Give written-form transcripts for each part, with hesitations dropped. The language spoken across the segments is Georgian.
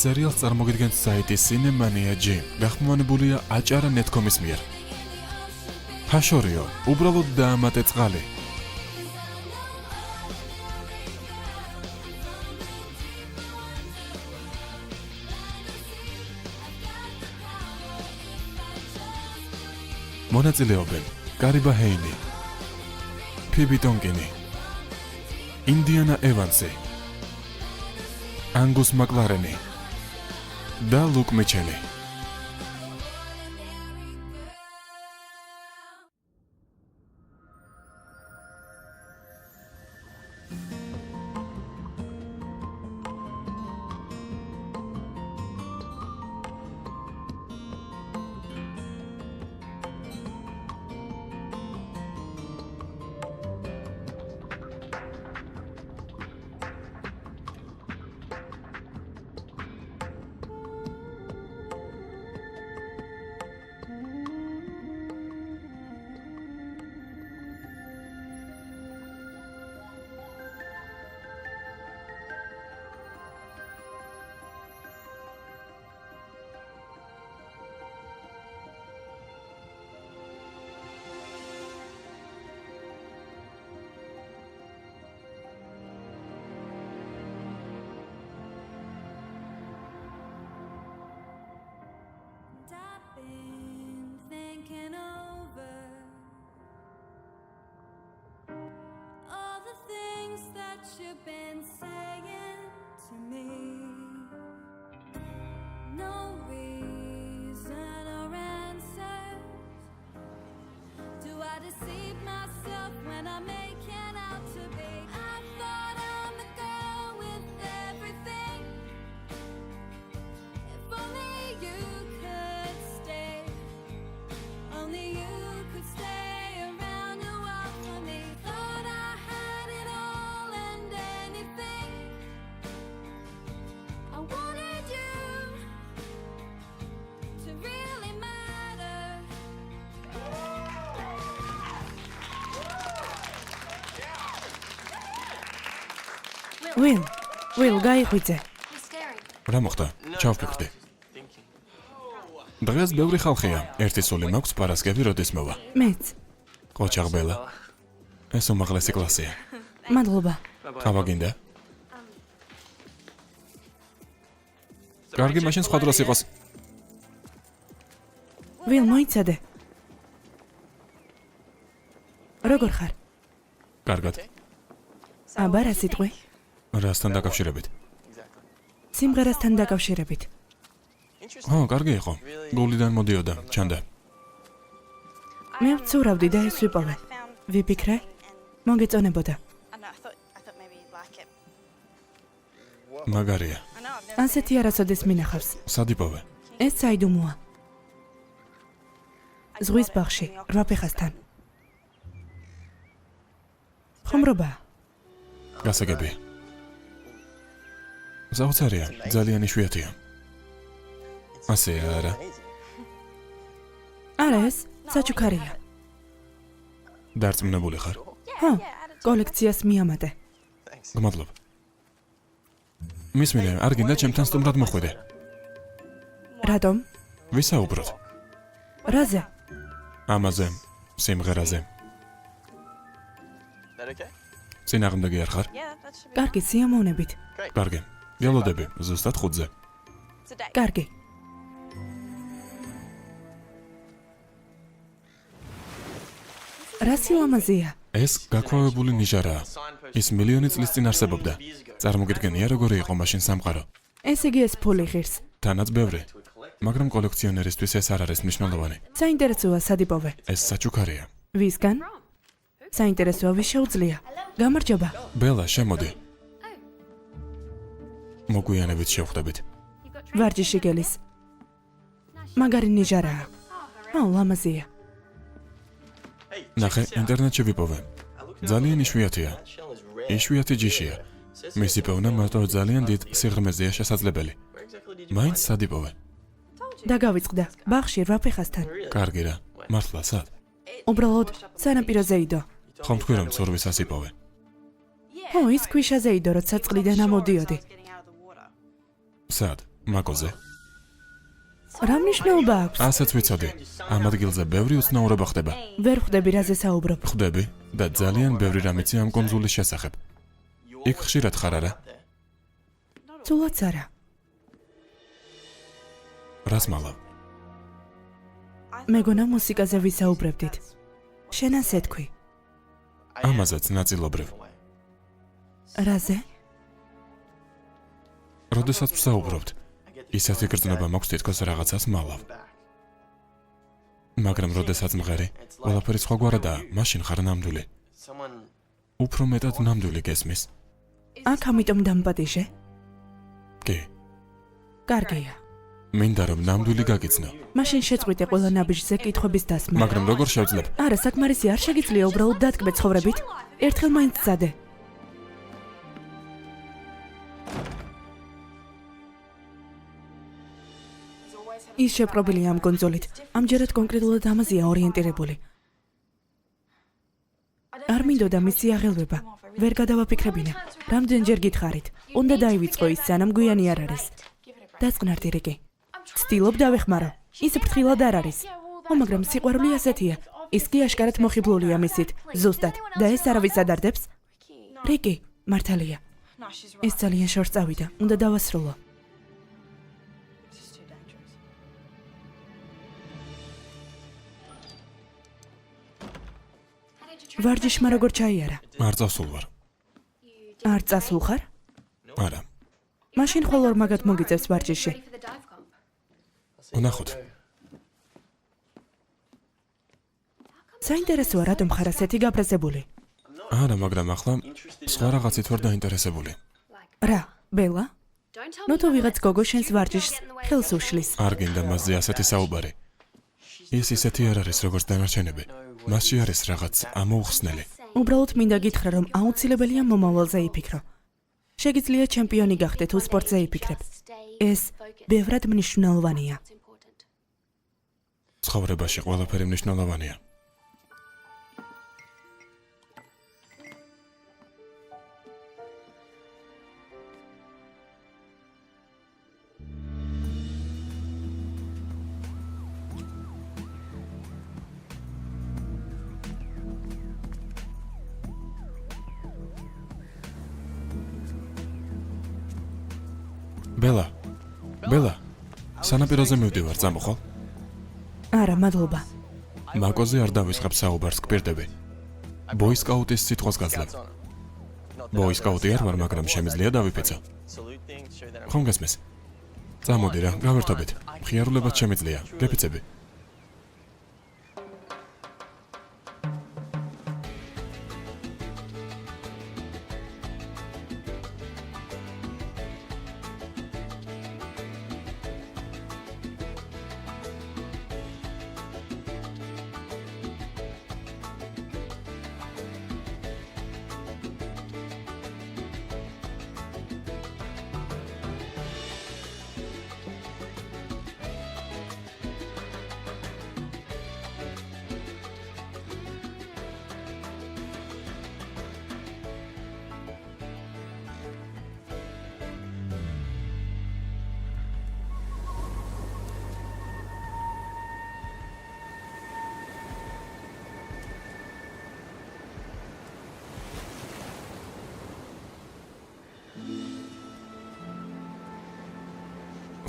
სერიალს წარმოგიდგენს საიტი Cinemania Gym, გახმოვანებულია acara.net.com-ის მიერ. ფაშორიო, უბრალოდ დაამატე წყალი. მონაწილეობენ კარიბა ჰეინი, ფიბი ტონკინი, ინდიანა ევანსი, ანგუს მაკლარენი და ლუკ მიჩელი. Thinking over all the things that you've been saying to me. No reason or answers. Do I deceive myself when I'm making out to be? I thought I'm the girl with everything. If only you could stay. Only you could stay around a while for me. Thought I had it all and anything. I wanted you to really matter. Will, გაიხვიძე. რა მოხდა? ჩავფიქრდი. დღეს ბევრი ხალხია. ერთი სული მაქვს პარასკევი როდის მოვა. მეც. ყოჩაღბელა. ეს უმაღლესი კლასია. მადლობა. ყავა გინდა? კარგი, მაშინ სხვა დროს იყოს. Will, მოიცადე. როგორ ხარ? კარგად. აბა რა სიტყვი? რასთან დაკავშირებით? სიმღერასთან დაკავშირებით. ო, კარგი იყო. გულიდან მოდიოდა, ჩანდა. მე ვცურავდი და ეს ვიპოვე. ვიფიქრე? მოგეწონებოდა. მაგარია. ასეთი არასოდეს მინახავს. სადიპოვე. ეს საიდუმოა. ზღვის ბაღში, რვაფეხასთან. ხომრობა. გასაგებია. საოცარია, ძალიან იშვიათია. ასე არა. არა ეს საჩუქარია. დარწმუნებული ხარ? ხო, კოლექციას მიამატე. გმადლობ. მისმინე, არ გინდა ჩემთან სტუმრად მოხვიდე. რატომ? ვისაუბროთ? რაზე? ამაზე, სიმღერაზე. წინააღმდეგი არ ხარ? კარგი, სიამოვნებით. კარგი. ველოდები, ზუსტად 5-ზე. კარგი. რა სილამაზეა? ეს გაქვავებული ნიჟარაა. ის მილიონი წლის წინ არსებობდა. წარმოგიდგენია როგორი იყო მაშინ სამყარო. ესე იგი ეს ფული ღირს. თანაც ბევრი. მაგრამ კოლექციონერისთვის ეს არ არის მნიშვნელოვანი. საინტერესოა სადიპოვე. ეს საჩუქარია. ვისგან? საინტერესოა ვის შეუძლია. გამარჯობა. ბელა, შემოდი. მოგვიანებით შევხვდებით. ვარჯიში გელის. მაგარი ნიჟარაა. ო, ლამაზია. ნახე, ინტერნეტში ვიპოვე. ძალიან იშვიათია. იშვიათი ჯიშია. მისი პოვნა მარტო ძალიან დიდ სიღრმეზეა შესაძლებელი. მაინც სადიპოვე. დაგავიწყდა. ბაღში რვაფეხასთან. კარგი რა. მართლა სად? უბრალოდ სანაპიროზე იდო. ხომ თქვი რომ ცურვისას იპოვე? ხო, ის ქვიშაზე იდო, როცა წყლიდან ამოდიოდი. სად? მაკოზე. რა მნიშვნელობა აქვს? ასაც ვიცოდი. ამ ადგილზე ბევრი უცნაურობა ხდება. ვერ ხვდები რაზე საუბრობ. ხვდები და ძალიან ბევრი რამეცი ამ კონძულის შესახებ. იქ ხშირად ხარ არა? სულაც არა. რას მალავ? მეგონა მუსიკაზე ვისაუბრებდით. შენ ასე თქვი. ამაზეც ნაწილობრივ. რაზე? როდესაც ვსაუბრობთ, ისეთი გრძნობა მაქვს თითქოს რაღაცას მალავ. მაგრამ როდესაც მღერი, ყველაფერი სხვაგვარადაა, მაშინ ხარ ნამდვილი. უფრო მეტად ნამდვილი გესმის. აქ ამიტომ დამპატიჟე? კი, კარგია. მინდა რომ ნამდვილი გაგიცნო. მაშინ შეწყვიტე ყველა ნაბიჯზე კითხვების დასმა. მაგრამ როგორ შევძლებ? არა, საკმარისი არ შეგიძლია უბრალოდ დატკბე ცხოვრებით. ერთხელ მაინც წადე. ის შეპყრობილია ამ კონძოლით. ამჯერად კონკრეტულად ამაზეა ორიენტირებული. არ მინდოდა მისი აღელვება. ვერ გადავაფიქრებინა. რამდენჯერ გითხარით. უნდა დაივიწყო ის, სანამ გვიანი არ არის. დასკვნარდი რიკი. ცდილობ დავეხმარო. ის ფრთხილად არ არის. მაგრამ სიყვარული ასეთია. ის კი აშკარად მოხიბლულია მისით. ზუსტად. და ეს არავის ადარდებს? რიკი, მართალია. ეს ძალიან შორს წავიდა. უნდა დავასრულო. ვარჯიშმა როგორ ჩაიარა? არ წავსულ ვარ. არ წასულ ხარ? არა. მაშინ ხოლმე მაგათ მოგიწევს ვარჯიში. ვნახოთ. საინტერესოა რატომ ხარ ასეთი გაბრაზებული? არა, მაგრამ ახლა სხვა რაღაცით ვარ დაინტერესებული. რა, ბელა? ნუ თუ ვიღაც გოგო შენს ვარჯიშს ხელს უშლის. არ გინდა მასზე ასეთი საუბარი. ის ისეთი არ არის, როგორც დანარჩენები. მასში არის რაღაც ამოუხსნელი. უბრალოდ მინდა გითხრა, რომ აუცილებელია მომავალზე იფიქრო. შეგიძლია ჩემპიონი გახდე თუ სპორტზე იფიქრებ. ეს ბევრად მნიშვნელოვანია. ცხოვრებაში ყველაფერი მნიშვნელოვანია. ბელა, ბელა, სანაპიროზე მივდივარ, წამოხვალ? არა, მადლობა. მაკოზე არ დავისხებ საუბარს, გპირდები. ბოისკაუტის სიტყვას გაძლევ. ბოისკაუტი არ ვარ, მაგრამ შემიძლია დავიფეცო. ხომ გესმის? წამოდი რა, გავერთობთ. მხიარულებად შემიძლია. გეფიცები.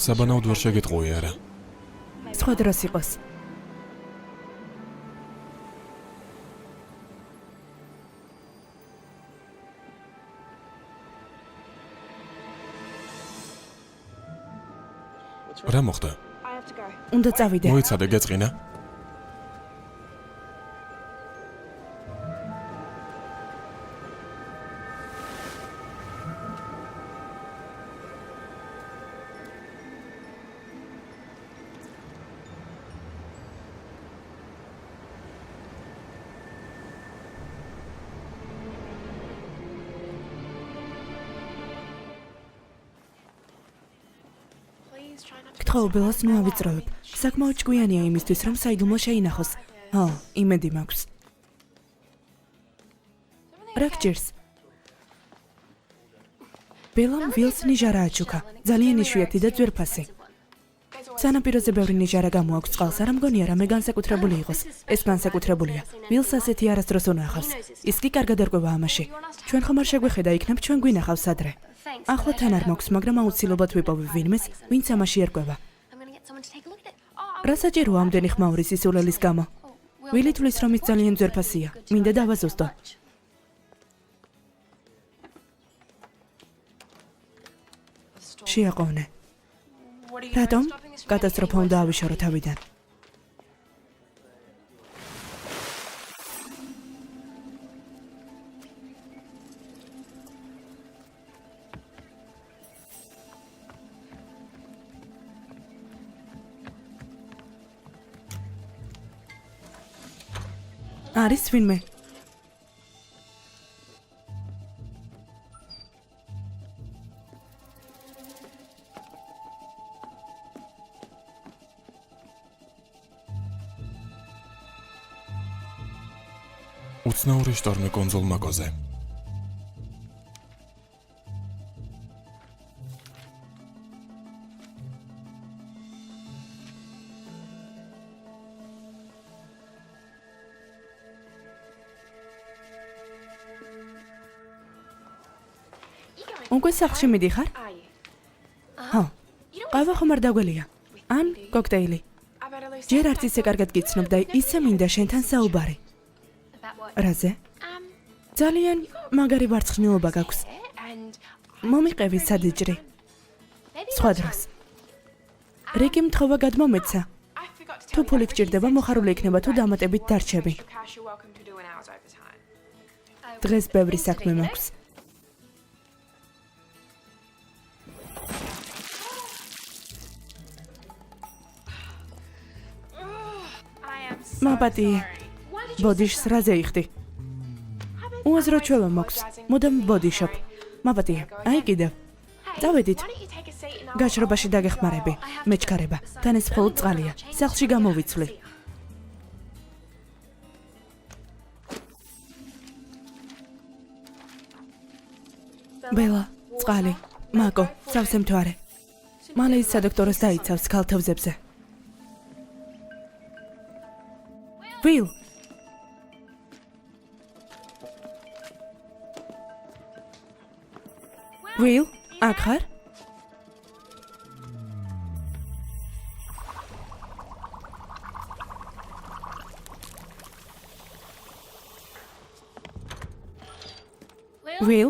საბანაოდ ვერ შეგეტყვი არა. სხვა დროს იყოს. რა მოხდა? უნდა წავიდე. მოიცადე, გეწყინა? გთხოვ, ნუ ავიწროვებ. საკმაოდ ჭკვიანია იმისთვის, რომ საიდუმლო შეინახოს. იმედი მაქვს. რა გჭირს? ბელამ ვილს ნიჟარა აჩუქა. ძალიან იშვიათი და ძვირფასი. სანაპიროზე ბევრი ნიჟარა გამოაქვს წყალს, არა მგონია რამე განსაკუთრებული იყოს. ეს განსაკუთრებულია. ვილს ასეთი არასდროს უნახავს. ის კი კარგად ერკვევა ამაში. ჩვენ ხომ არ შეგვეხედა იქნებ ჩვენ გვინახავს ადრე. ახლა თან არ მოქვს, მაგრამ აუცილებლად ვიპოვე ვინმეს, ვინც ამაში ერკვევა. რა საჭიროა ამდენი ხმაური სისულელის გამო? ვილი თვლის რომ ის ძალიან ძვირფასია. მინდა დავაზუსტო. შეაყოვნე. რატომ? კატასტროფა უნდა ავიშორო თავიდან. არის ვინმე? უცნაური შტორმი კონძოლ მაკოზე. უკვე სახლში მიდიხარ? ჰო. ყავა ხომ არ დაგველია? ან კოქტეილი? ჯერ არც ისე კარგად გიცნობ და ისე მინდა შენთან საუბარი. რაზე? ძალიან მაგარი ვარცხნილობა გაქვს. მომიყევი სადიჯრი. სხვა დროს. რიკი მთხოვა გადმომეცა. თუ ფული გჭირდება, მოხარული იქნება თუ დამატებით დარჩები. დღეს ბევრი საქმე მაქვს. მაპატიე. ბოდიშს რაზე იხდი? უაზრო ჩვევა მაქვს. მოდამ ბოდიშოპ. მაპატიე, აი კიდევ. წავედით. გაჭრობაში დაგეხმარები. მეჩქარება. თან ეს მხოლოდ წყალია. სახლში გამოვიცვლი. ბელა, წყალი, მაკო, სავსე მთვარე. მალე ის სადოქტოროს დაიცავს ქალთევზებზე. ვილ! ვილ, აქ ხარ? ვილ?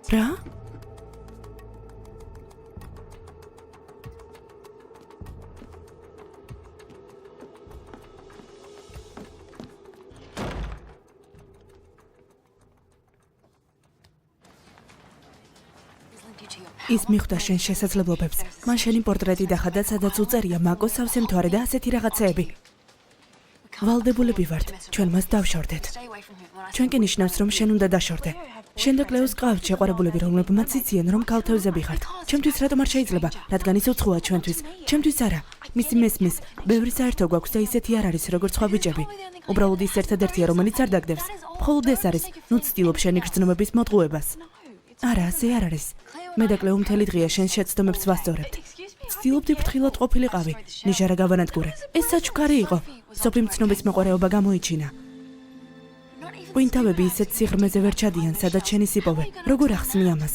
რა? ის მიხვდა შენ შესაძლებლობებს. მან შენი პორტრეტი დახადა, სადაც უწერია მაკო სავსე მთვარე და ასეთი რაღაცეები. ვალდებულები ვართ, ჩვენ მას დავშორდეთ. ჩვენ კი ნიშნავს, რომ შენ უნდა დაშორდე. შენ და კლეოს ყავთ შეყვარებულები, რომლებმაც იციან, რომ ქალთევზები ხართ. ჩემთვის რატომ არ შეიძლება, რადგან ის უცხოა ჩვენთვის. ჩემთვის არა. მისი მესმის, ბევრი საერთო გვაქვს და ისეთი არ არის, როგორც სხვა ბიჭები. უბრალოდ ის ერთადერთია, რომელიც არ დაგდევს. მხოლოდ ეს არის, ნუ ცდილობ შენი გრძნობების მოტყუებას. არა, ასე არ არის. მე და კლეო მთელი დღეა შენ შეცდომებს ვასწორებთ. ცდილობდი ფრთხილად ყოფილიყავი, ნიჟარა გავანადგურე. ეს საჩუქარი იყო. სოფი მცნობის მოყვარეობა გამოიჩინა. ყვინთავები ისეთ სიღრმეზე ვერ ჩადიან, სადაც შენი სიპოვე. როგორ ახსნი ამას?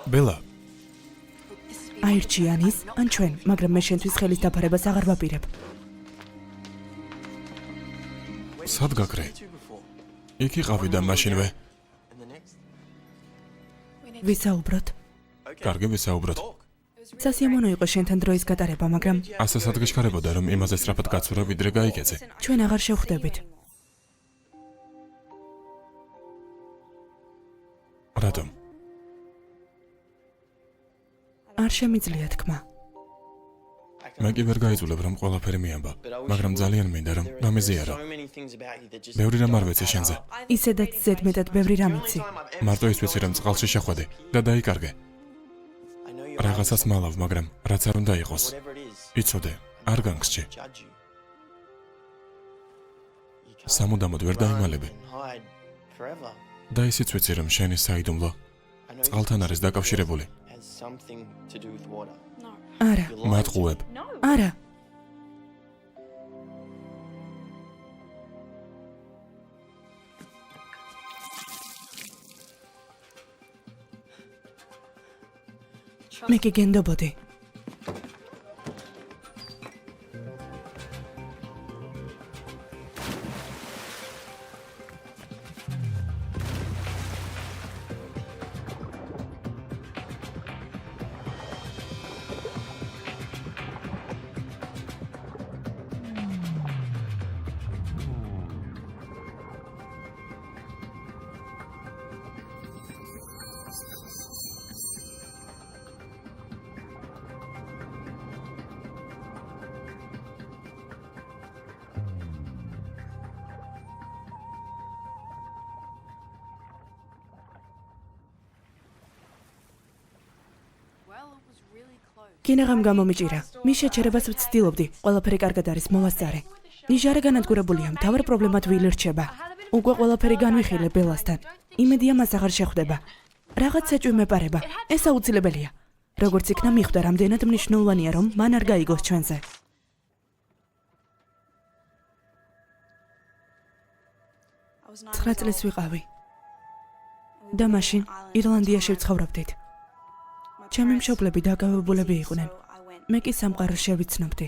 ბელა, აირჩი ან ის, ან ჩვენ, მაგრამ მე შენთვის ხელის დაფარებას აღარ ვაპირებ. სად გაკრე? იქ იყავი და მაშინვე. ვისაუბროთ. კარგი, ვისაუბროთ. სასიამოვნო იყო შენთან დროის გატარება, მაგრამ ასე სადგეშქარებოდა, რომ იმაზე სწრაფად გაცურა, ვიდრე გაიკეცე. ჩვენ აღარ შევხვდებით. რატომ? არ შემიძლია თქმა. მე კი ვერ გაიძულებ, რომ ყველაფერი მიამბა, მაგრამ ძალიან მინდა, რომ დამეზიარო. ბევრი რამ არ ვიცი შენზე. ისედაც ზედმეტად ბევრი რამ იცი. მარტო ის ვიცი, რომ წყალში შეხვედი და დაიკარგე. რაღაცას მალავ, მაგრამ რაც არ უნდა იყოს. იცოდე, არ განგსჯი. სამუდამოდ ვერ დაიმალები. და ისიც ვიცი, რომ შენი საიდუმლო წყალთან არის დაკავშირებული. არა, მატყუებ. არა. მე გიგენდობოდი. კინაღამ გამომიჭირა. მის შეჩერებას ვცდილობდი. ყველაფერი კარგად არის, მოვასწარე. ნიჟარა განადგურებულია, მთავარ პრობლემად ვილი რჩება. უკვე ყველაფერი განვიხილე ბელასთან. იმედია მას აღარ შეხვდება. რაღაც საჭვი მეპარება. ეს აუცილებელია. როგორც იქნა მიხვდა, რამდენად მნიშვნელოვანია, რომ მან არ გაიგოს ჩვენზე. ცხრა წლის ვიყავი. და მაშინ ირლანდიაში ვცხოვრობდით. ჩემი მშობლები დაკავებულები იყვნენ. მე კი სამყაროს შევიცნობდი.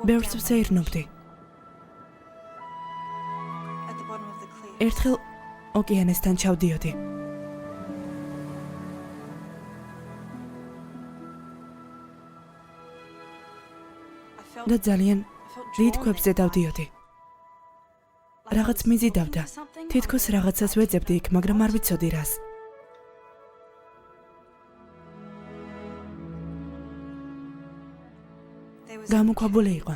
ბევრს ვსეირნობდი. ერთხელ ოკეანესთან ჩავდიოდი. და ძალიან დიდ ქვებზე დავდიოდი. რაღაც მიზიდავდა. თითქოს რაღაცას ვეძებდი იქ, მაგრამ არ ვიცოდი რას. გამოქვაბული იყო.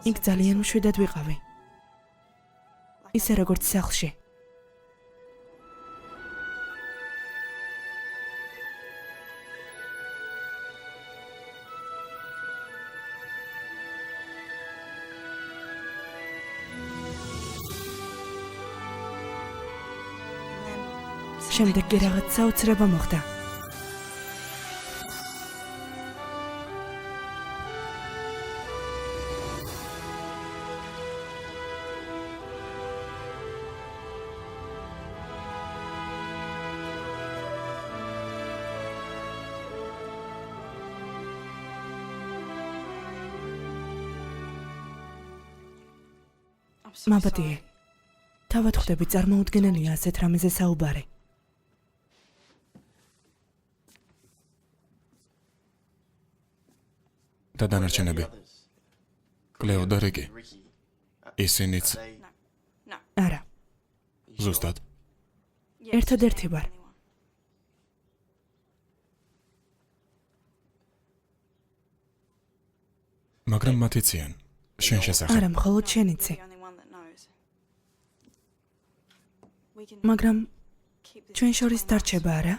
იქ ძალიან მშვიდად ვიყავი. ისე როგორც სახლში. შემდეგ კი რაღაც საოცრება მოხდა. მაბადიე, თავად ხვდები, წარმოუდგენელია ასეთ რამეზე საუბარი. და დანარჩენები. კლეო და რიკი. ისინიც არა, ზუსტად. ერთადერთი ვარ. მაგრამ მათ იციან შენ შესახებ. არა, მხოლოდ შენ იცი. მაგრამ ჩვენ შორის დარჩება, არა?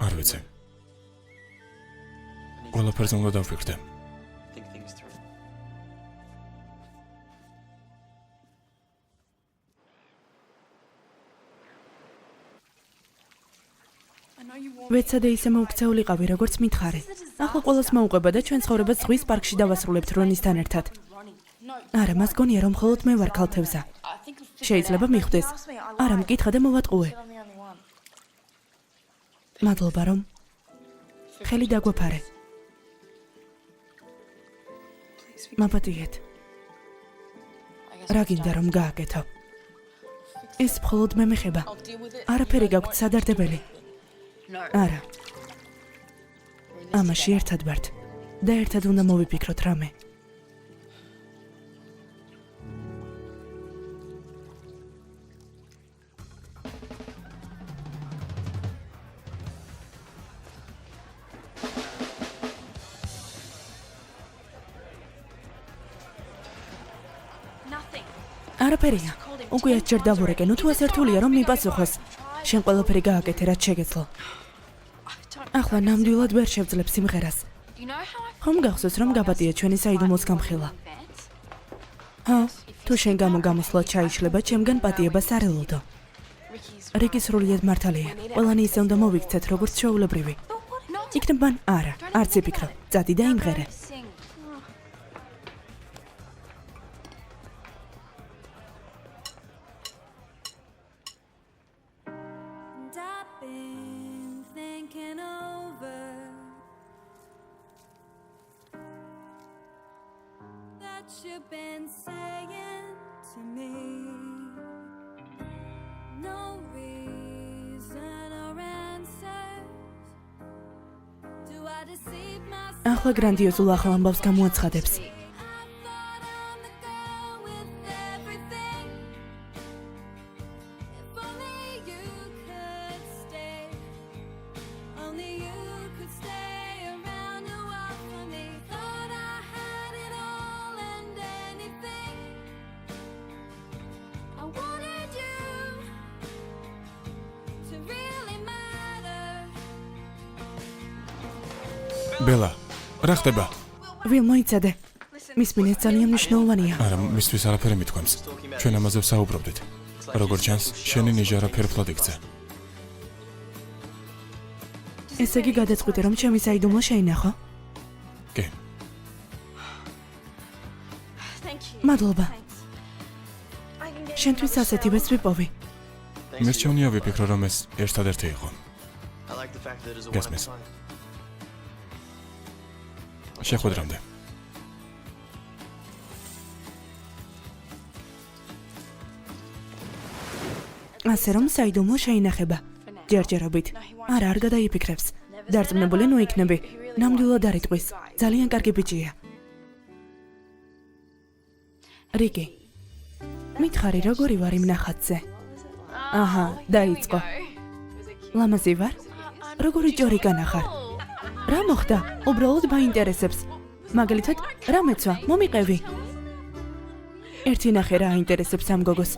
არ ვიცი. ყველაფერზე უნდა დავფიქრდე. ვეცადე ისე მოუქცეულიყავი, როგორც მითხარი. ახლა ყველას მოუყვება და ჩვენ ცხოვრებას ზღვის პარკში დავასრულებთ რონისთან ერთად. არა, მას გონია, რომ მხოლოდ მე ვარ ქალთევზა. შეიძლება მიხვდეს. არა, მკითხა და მოვატყუე. მადლობა, რომ ხელი დაგვაფარე. მაბადიეთ. რა გინდა რომ გააკეთო? ეს მხოლოდ მე მეხება. არაფერი გაქვთ სადარდებელი. არა. ამაში ერთად ვართ და ერთად უნდა მოვიფიქროთ რამე. არაფერია. უკვე ასჯერ დავურეკე, თუ ასე რთულია რომ მიპასუხოს. შენ ყველაფერი გააკეთე, რაც შეგეძლო. ახლა ნამდვილად ვერ შევძლებ სიმღერას. ხომ გახსოვს რომ გაბატია ჩვენი საიდუმლოს გამხილა? ჰა, თუ შენ გამო გამოსვლა ჩაიშლება, ჩემგან პატიებას არ ელოდო. რიკის სრულიად მართალია. ყველანი ისე უნდა მოვიქცეთ, როგორც ჩვეულებრივი. იქნებ მან არა, არც იფიქრო. წადი და იმღერე. And I've been thinking over that you've been saying to me. No reason or answers. Do I deceive myself? ახლა გრანდიოზულ ახალ ამბავს გამოაცხადებს. I thought I'm the girl with everything. If only you could stay. Only you could stay around a while for me. Thought I had it all and anything. I wanted you to really matter. ბელა, რა ხდება? ვილ მოიცადე. მის მინეს ძალიან მნიშვნელოვანია. არა, მისთვის არაფერი მithქვამს. ჩვენ ამაზე ვსაუბრობდით. როგორც ჩანს, შენი ნიჟარა ფერფლად იქცა. ესე იგი გადაწყვიტე რომ ჩემი საიდუმლო შეინახო? კი, მადლობა. შენთვის ასეთივეც ვიპოვი. მერჩევნია ვიფიქრო, რომ ეს ერთადერთი იყო. გესმის. შეხვედრამდე. ასე რომ საიდუმლო შეინახება. ჯერჯერობით. არა, არ გადაიფიქრებს. დარწმუნებული ნუ იქნები. ნამდვილად არიტყვის. ძალიან კარგი ბიჭია. რიკი. მითხარი როგორი ვარ იმ ნახატზე? აჰა, დაიწყო. ლამაზი ვარ? როგორი ჭორი განახარ? რა მოხდა? უბრალოდ მაინტერესებს. მაგალითად, რა მეცვა? მომიყევი. ერთი ნახე რა აინტერესებს ამ გოგოს.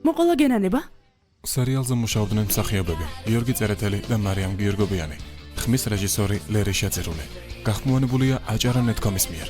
მოყოლა გენანება? სერიალზე მუშაობდნენ მსახიობები გიორგი წერეთელი და მარიამ გიორგობიანი. ხმის რეჟისორი ლერი შეძირული. გახმოვანებულია აჭარა.net.com-ის მიერ.